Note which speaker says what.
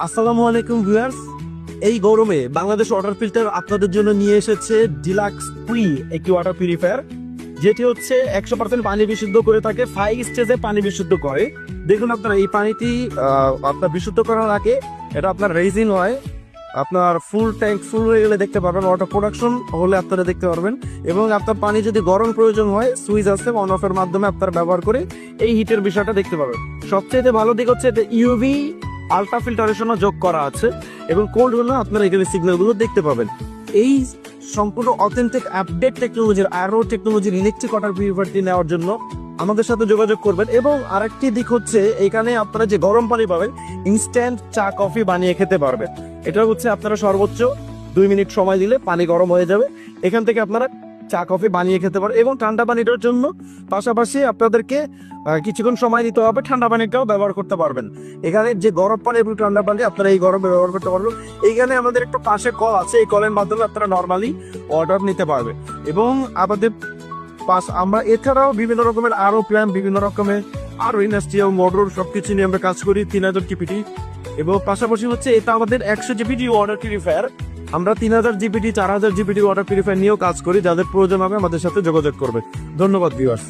Speaker 1: আসসালামু আলাইকুম ভিউয়ার্স। এই গরমে বাংলাদেশ ওয়াটার ফিল্টার আপনাদের জন্য নিয়ে এসেছে ডিলাক্স প্রি একটি ওয়াটার পিউরিফায়ার, যেটি হচ্ছে 100% পানি বিশুদ্ধ করে থাকে, 5 স্টেজে পানি বিশুদ্ধ করে। দেখুন আপনারা এই পানিটি আপনার বিশুদ্ধ করার আগে এটা আপনার রেজিন হয়, আপনার ফুল ট্যাঙ্ক ফুল হয়ে গেলে দেখতে পারবেন, ওয়াটার প্রোডাকশন হলে আপনারা দেখতে পারবেন। এবং আপনার পানি যদি গরম প্রয়োজন হয়, সুইচ আছে অন অফের মাধ্যমে আপনারা ব্যবহার করে এই হিটের বিষয়টা দেখতে পাবেন। সবচেয়ে ভালো দিক হচ্ছে এটা ইউভি আলট্রা ফিল্টারেশনও যোগ করা আছে এবং কোল্ড হলে আপনারা এখানে সিগন্যালগুলো দেখতে পাবেন। এই সম্পূর্ণ অথেন্টিক আপডেট টেকনোলজির আরও টেকনোলজির ইলেকট্রিক ওয়াটার পিউরিফায়ারটি নেওয়ার জন্য আমাদের সাথে যোগাযোগ করবেন। এবং আরেকটি দিক হচ্ছে এখানে আপনারা যে গরম পানি পাবেন, ইনস্ট্যান্ট চা কফি বানিয়ে খেতে পারবেন। এটা হচ্ছে আপনারা সর্বোচ্চ 2 মিনিট সময় দিলে পানি গরম হয়ে যাবে, এখান থেকে আপনারা চা কফি বানিয়ে খেতে পারেন। এবং ঠান্ডা পানিটার জন্য পাশাপাশি আপনাদেরকে কিছুক্ষণ সময় দিতে হবে, ঠান্ডা পানিটাও ব্যবহার করতে পারবেন। এখানে যে গরম পানি এবং ঠান্ডা পানি আপনারা এই গরমে ব্যবহার করতে পারবেন। এইখানে আমাদের একটা পাশে কল আছে, এই কলের মাধ্যমে আপনারা নর্মালি অর্ডার নিতে পারবেন। এবং আমাদের আমরা এছাড়াও বিভিন্ন রকমের আরো প্ল্যান, বিভিন্ন রকমের আরো ইন্ডাস্ট্রিয়াল মোটর সবকিছু নিয়ে আমরা কাজ করি 3000 জিপিটি। এবং পাশাপাশি হচ্ছে এটা আমাদের 100 জিপিটি ওয়াটার পিউরিফায়ার। আমরা 3000 জিপিটি 4000 জিপিটি ওয়াটার পিউরিফায়ার নিয়েও কাজ করি। যাদের প্রয়োজন হবে আমাদের সাথে যোগাযোগ করবে। ধন্যবাদ ভিউয়ার্স।